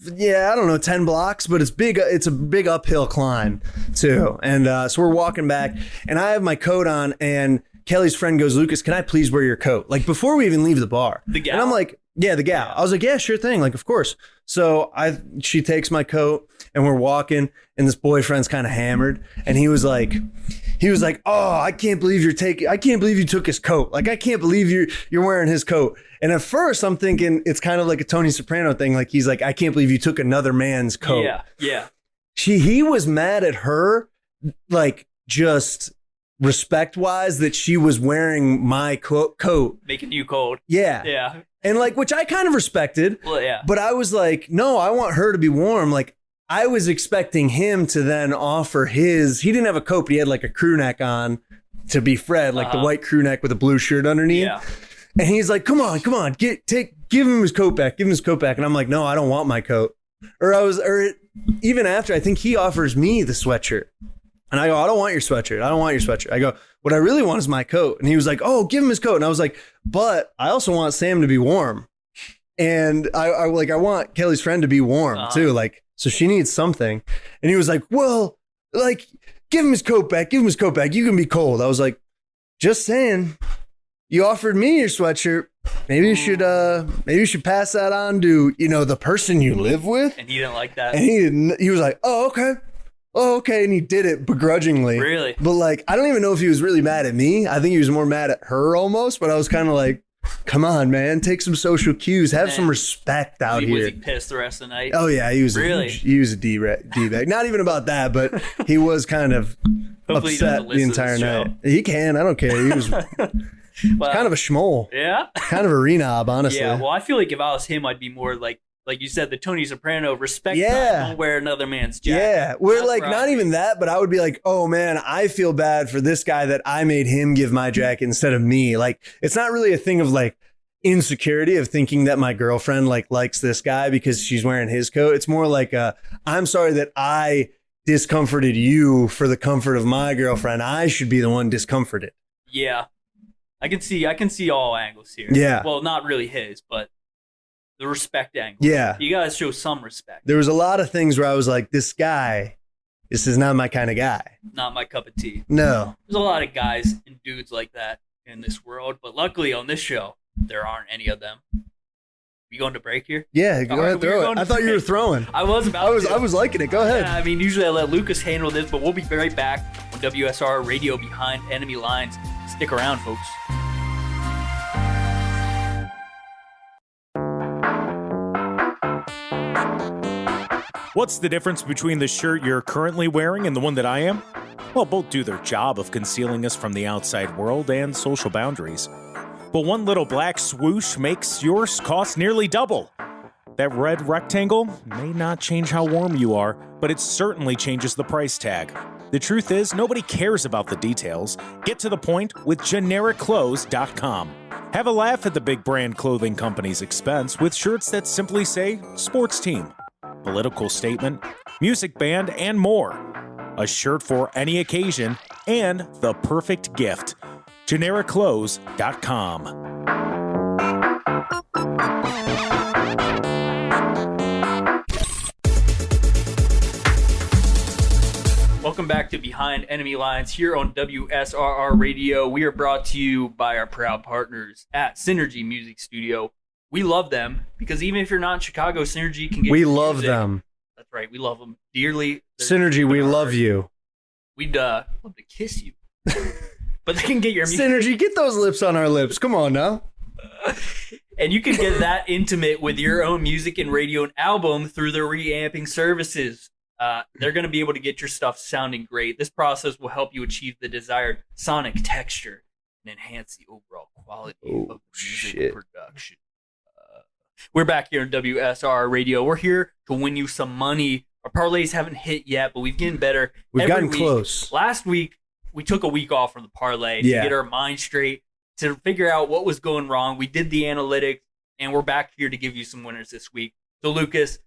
I don't know, 10 blocks, but it's big. It's a big uphill climb too. And so we're walking back, and I have my coat on, and Kelly's friend goes, Lucas, can I please wear your coat? Like before we even leave the bar. The gal? And I'm like, yeah, the gal. I was like, yeah, sure thing. Like, of course. So she takes my coat, and we're walking, and this boyfriend's kind of hammered, and he was like, oh, I can't believe you took his coat. Like, I can't believe you're wearing his coat. And at first I'm thinking it's kind of like a Tony Soprano thing. Like, he's like, I can't believe you took another man's coat. Yeah. He was mad at her, like, just respect wise, that she was wearing my coat. Making you cold. Yeah. And like, which I kind of respected. Well, yeah. But I was like, no, I want her to be warm. Like, I was expecting him to then offer he didn't have a coat, but he had like a crew neck on to be Fred, like the white crew neck with a blue shirt underneath. Yeah. And he's like, come on, give him his coat back. And I'm like, no, I don't want my coat. Or even after, I think he offers me the sweatshirt. And I go, I don't want your sweatshirt. I go, what I really want is my coat. And he was like, oh, give him his coat. And I was like, but I also want Sam to be warm. And I want Kelly's friend to be warm too. Like, so she needs something. And he was like, well, like, give him his coat back. You can be cold. I was like, just saying, you offered me your sweatshirt. Maybe you should pass that on to, the person you live with. And he didn't like that. And he was like, oh, okay. And he did it begrudgingly. Really? But like, I don't even know if he was really mad at me. I think he was more mad at her almost, but I was kind of like, come on, man, take some social cues, have some respect out here. Was he pissed the rest of the night? Oh yeah, he was really. He was a d-bag. Not even about that, but he was kind of upset the entire night. He can. I don't care. He was kind of a schmoll. Yeah. Kind of a renob, honestly. Yeah. Well, I feel like if I was him, I'd be more like you said, the Tony Soprano respect. Yeah. Don't wear another man's jacket. Yeah. We're like, not even that, but I would be like, oh man, I feel bad for this guy that I made him give my jacket instead of me. Like, it's not really a thing of like insecurity of thinking that my girlfriend like likes this guy because she's wearing his coat. It's more like I'm sorry that I discomforted you for the comfort of my girlfriend. I should be the one discomforted. Yeah. I can see all angles here. Yeah. Well, not really his, but the respect angle. Yeah. You gotta show some respect. There was a lot of things where I was like, this is not my kind of guy. Not my cup of tea. No. There's a lot of guys and dudes like that in this world, but luckily on this show, there aren't any of them. We going to break here? Yeah, go ahead, throw it. I thought you were throwing. I was about to. I was liking it. Go ahead. Yeah, I mean, usually I let Lucas handle this, but we'll be right back on WSR Radio Behind Enemy Lines. Stick around, folks. What's the difference between the shirt you're currently wearing and the one that I am? Well, both do their job of concealing us from the outside world and social boundaries. But one little black swoosh makes yours cost nearly double. That red rectangle may not change how warm you are, but it certainly changes the price tag. The truth is, nobody cares about the details. Get to the point with GenericClothes.com. Have a laugh at the big brand clothing company's expense with shirts that simply say sports team, political statement, music band, and more. A shirt for any occasion and the perfect gift. GenericClothes.com. Welcome back to Behind Enemy Lines here on WSRR Radio. We are brought to you by our proud partners at Synergy Music Studio. We love them because even if you're not in Chicago, Synergy can get We your love music. them. That's right. We love them dearly. They're Synergy, we love you. We'd love to kiss you. But they can get your music. Synergy, get those lips on our lips. Come on now. And you can get that intimate with your own music and radio and album through their reamping services. They're going to be able to get your stuff sounding great. This process will help you achieve the desired sonic texture and enhance the overall quality of music production. We're back here on WSR Radio. We're here to win you some money Our parlays haven't hit yet, but we've getting better. We've every gotten week. close. Last week, we took a week off from the parlay to get our mind straight, to figure out what was going wrong. We did the analytics, and we're back here to give you some winners this week. So, Lucas,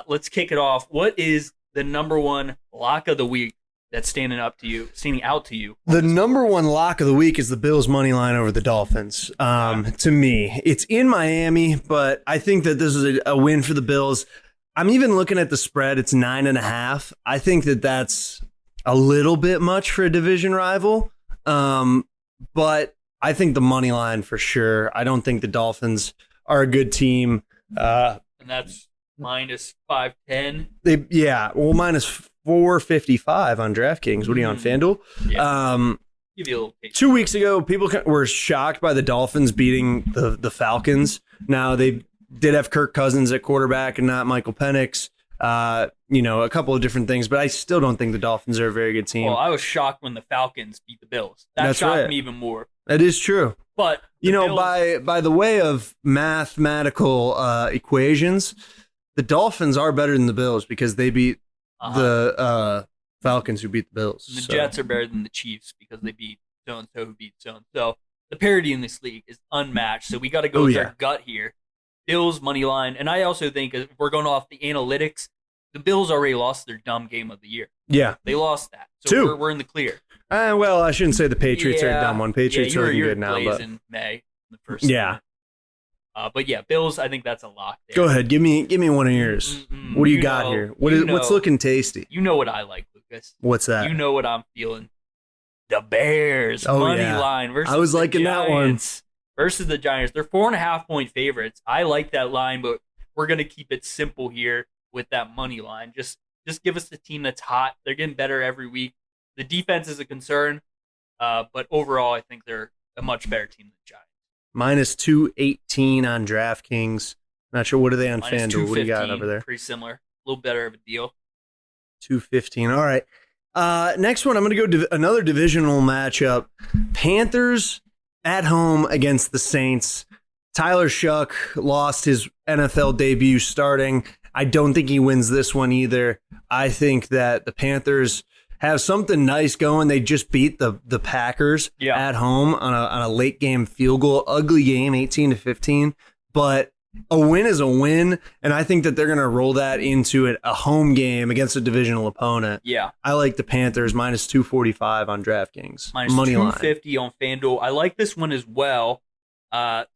let's kick it off. What is the number one lock of the week that's standing out to you? The number one lock of the week is the Bills money line over the Dolphins. To me, it's in Miami, but I think that this is a win for the Bills. I'm even looking at the spread. It's 9.5. I think that that's a little bit much for a division rival. But I think the money line for sure. I don't think the Dolphins are a good team. And that's minus 510. Minus 455 on DraftKings. What are you on, FanDuel? Yeah. Give you a little taste. 2 weeks ago, people were shocked by the Dolphins beating the Falcons. Now, they did have Kirk Cousins at quarterback and not Michael Penix. A couple of different things, but I still don't think the Dolphins are a very good team. Well, I was shocked when the Falcons beat the Bills. That shocked me even more. That is true. But Bills, by the way of mathematical equations, the Dolphins are better than the Bills because they beat the Falcons who beat the Bills. And the Jets are better than the Chiefs because they beat so-and-so who beat so-and-so. The parity in this league is unmatched, so we got to go with our gut here. Bills money line, and I also think if we're going off the analytics, the Bills already lost their dumb game of the year. Yeah, they lost that, so we're in the clear. Well, I shouldn't say the Patriots are a dumb one. Patriots are looking good now, but in May, the first. But yeah, Bills. I think that's a lock. There. Go ahead, give me one of yours. What do you got here? What's looking tasty? You know what I like, Lucas. What's that? You know what I'm feeling. The Bears money line versus I was liking that one. Versus the Giants. They're 4.5-point favorites. I like that line, but we're going to keep it simple here with that money line. Just give us the team that's hot. They're getting better every week. The defense is a concern, but overall, I think they're a much better team than the Giants. Minus 218 on DraftKings. Not sure. What are they on FanDuel? What do you got over there? Pretty similar. A little better of a deal. 215. All right. Next one, I'm going to go another divisional matchup. Panthers at home against the Saints. Tyler Shuck lost his NFL debut starting. I don't think he wins this one either. I think that the Panthers have something nice going. They just beat the Packers at home on a late game field goal. Ugly game, 18-15. But a win is a win, and I think that they're going to roll that into a home game against a divisional opponent. Yeah. I like the Panthers, minus 245 on DraftKings. Minus money 250 on FanDuel. I like this one as well.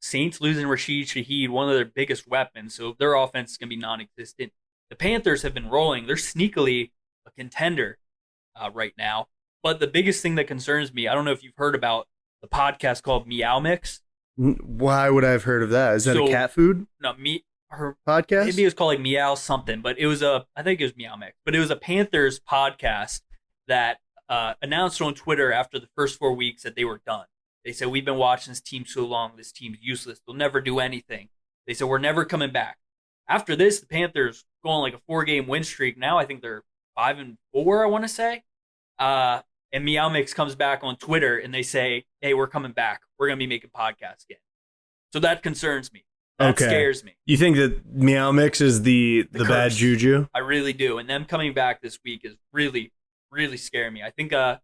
Saints losing Rashid Shaheed, one of their biggest weapons, so their offense is going to be non-existent. The Panthers have been rolling. They're sneakily a contender right now. But the biggest thing that concerns me, I don't know if you've heard about the podcast called Meow Mix. Why would I have heard of that? Is that a cat food? No, her podcast? Maybe it was called like Meow something, but it was I think it was Meow Mix. But it was a Panthers podcast that announced on Twitter after the first 4 weeks that they were done. They said, we've been watching this team so long. This team's useless. They'll never do anything. They said, we're never coming back. After this, the Panthers go on like a 4-game win streak. Now I think they're 5-4, I want to say. And Meow Mix comes back on Twitter and they say, hey, we're coming back. We're going to be making podcasts again. So that concerns me. That scares me. You think that Meow Mix is the bad juju? I really do. And them coming back this week is really, really scaring me. I think, I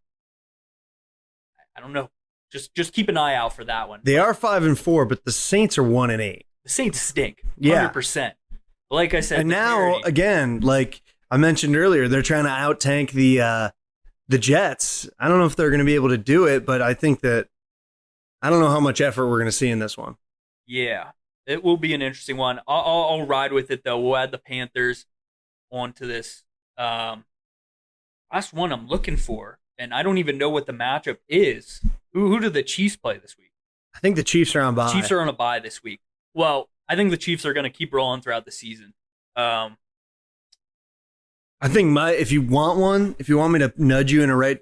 don't know. Just keep an eye out for that one. They are 5-4, but the Saints are 1-8. The Saints stink. 100%. Yeah. But like I said, and now, again, like I mentioned earlier, they're trying to out-tank the Jets. I don't know if they're going to be able to do it, but I think that I don't know how much effort we're going to see in this one. Yeah, it will be an interesting one. I'll ride with it, though. We'll add the Panthers onto this. Last one I'm looking for, and I don't even know what the matchup is. Who do the Chiefs play this week? I think the Chiefs are on bye. Chiefs are on a bye this week. Well, I think the Chiefs are going to keep rolling throughout the season. I think if you want me to nudge you in a right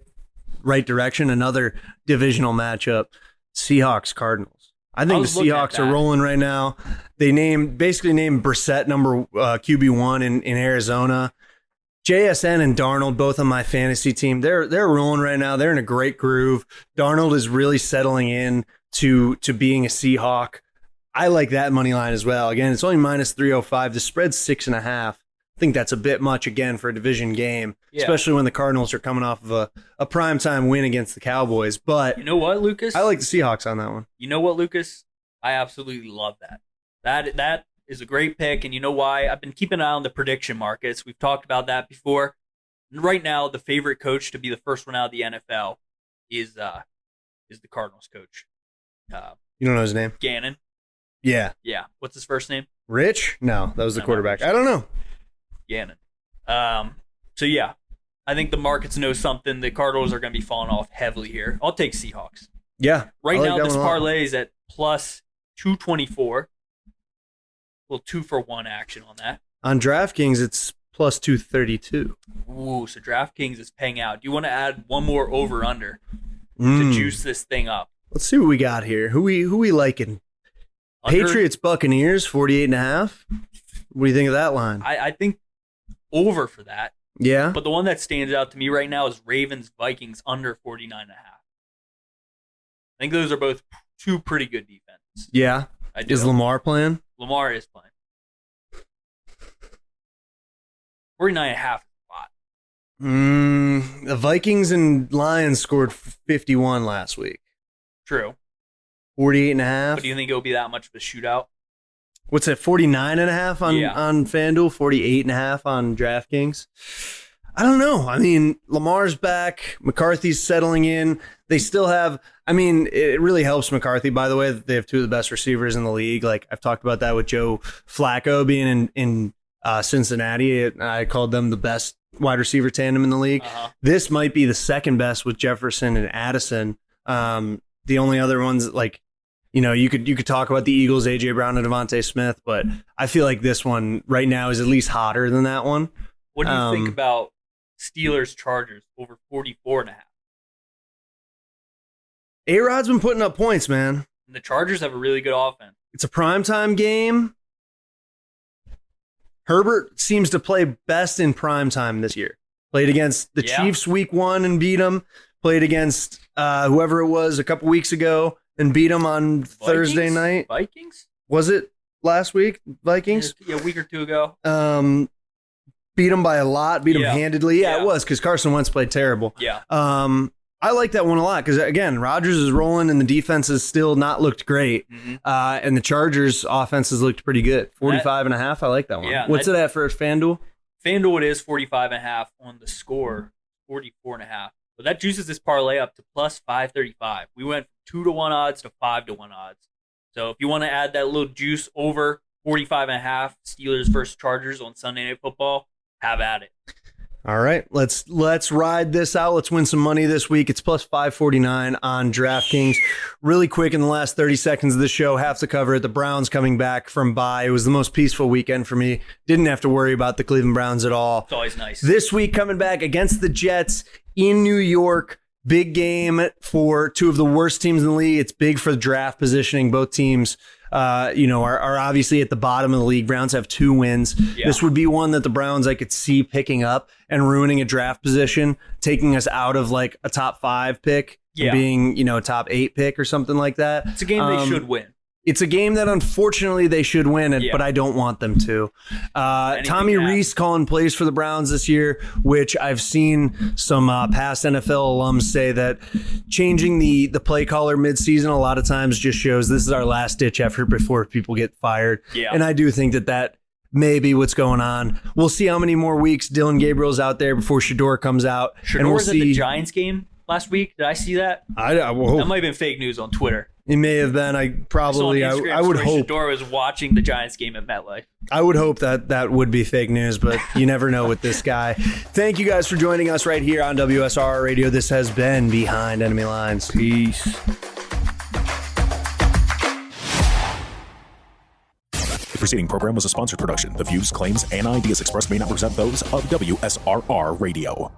direction, another divisional matchup, Seahawks Cardinals. I think the Seahawks are rolling right now. They basically named Brissett number QB1 in Arizona. JSN and Darnold, both on my fantasy team, they're rolling right now. They're in a great groove. Darnold is really settling in to being a Seahawk. I like that money line as well. Again, it's only minus 305. The spread's 6.5. think that's a bit much again for a division game, Yeah. especially when the Cardinals are coming off of a primetime win against the Cowboys. But You know what, Lucas? I like the Seahawks on that one. You know what, Lucas? I absolutely love that. That is a great pick, and you know why? I've been keeping an eye on the prediction markets. We've talked about that before. And right now, the favorite coach to be the first one out of the NFL is the Cardinals coach. You don't know his name? Gannon. Yeah. Yeah. What's his first name? Rich? No, that was the No, not quarterback. Rich. I don't know. Gannon. So yeah, I think the markets know something. The Cardinals are going to be falling off heavily here. I'll take Seahawks. Yeah. Right I like now, that this one a lot. parlay is at plus 224. A little 2-for-1 action on that. On DraftKings, it's plus 232. Ooh, so DraftKings is paying out. Do you want to add one more over/under to Mm. juice this thing up? Let's see what we got here. Who we liking? Under- Patriots Buccaneers 48.5. What do you think of that line? I think over for that. Yeah. But the one that stands out to me right now is Ravens Vikings under 49.5. I think those are both two pretty good defenses. Yeah. I do. Is Lamar playing? Lamar is playing. 49.5 is a lot. The Vikings and Lions scored 51 last week. True. 48.5. But do you think it'll be that much of a shootout? What's that? 49.5 on FanDuel, 48.5 on DraftKings. I don't know. I mean, Lamar's back. McCarthy's settling in. They still have. I mean, it really helps McCarthy, by the way, that they have two of the best receivers in the league. Like I've talked about that with Joe Flacco being in Cincinnati. I called them the best wide receiver tandem in the league. This might be the second best with Jefferson and Addison. The only other ones, like, you know, you could talk about the Eagles, A.J. Brown and Devontae Smith, but I feel like this one right now is at least hotter than that one. What do you think about Steelers Chargers over 44.5? A-Rod's been putting up points, man. And the Chargers have a really good offense. It's a primetime game. Herbert seems to play best in primetime this year. Played against the Chiefs week 1 and beat them. Played against whoever it was a couple weeks ago and beat them on Thursday night. Vikings? Was it last week? Vikings? Yeah, a week or two ago. Beat them by a lot. Beat them handedly. Yeah, Yeah. it was because Carson Wentz played terrible. Yeah. I like that one a lot because, again, Rodgers is rolling and the defense has still not looked great. And the Chargers' offense has looked pretty good. 45.5. I like that one. Yeah, What's it at for FanDuel? FanDuel, it is 45.5 on the score, 44.5. But that juices this parlay up to plus 535. We went from 2-1 odds to 5-1 odds. So if you want to add that little juice over 45.5 Steelers versus Chargers on Sunday Night Football, have at it. All right, let's ride this out. Let's win some money this week. It's plus 549 on DraftKings. Really quick in the last 30 seconds of the show, have to cover it. The Browns coming back from bye. It was the most peaceful weekend for me. Didn't have to worry about the Cleveland Browns at all. It's always nice. This week coming back against the Jets in New York. Big game for two of the worst teams in the league. It's big for the draft positioning. Both teams are obviously at the bottom of the league. Browns have 2 wins. Yeah. This would be one that the Browns I could see picking up and ruining a draft position, taking us out of like a top 5 pick, and being, a top 8 pick or something like that. It's a game they should win. It's a game that unfortunately they should win, but I don't want them to. Tommy Reese calling plays for the Browns this year, which I've seen some past NFL alums say that changing the play caller midseason a lot of times just shows this is our last ditch effort before people get fired. Yeah. And I do think that may be what's going on. We'll see how many more weeks Dylan Gabriel's out there before Shador comes out. Shador and we'll was at see. the Giants game last week. Did I see that? I will hope. That might have been fake news on Twitter. It may have been. I would hope. Shador was watching the Giants game at MetLife. I would hope that would be fake news, but you never know with this guy. Thank you guys for joining us right here on WSR Radio. This has been Behind Enemy Lines. Peace. The preceding program was a sponsored production. The views, claims, and ideas expressed may not represent those of WSRR Radio.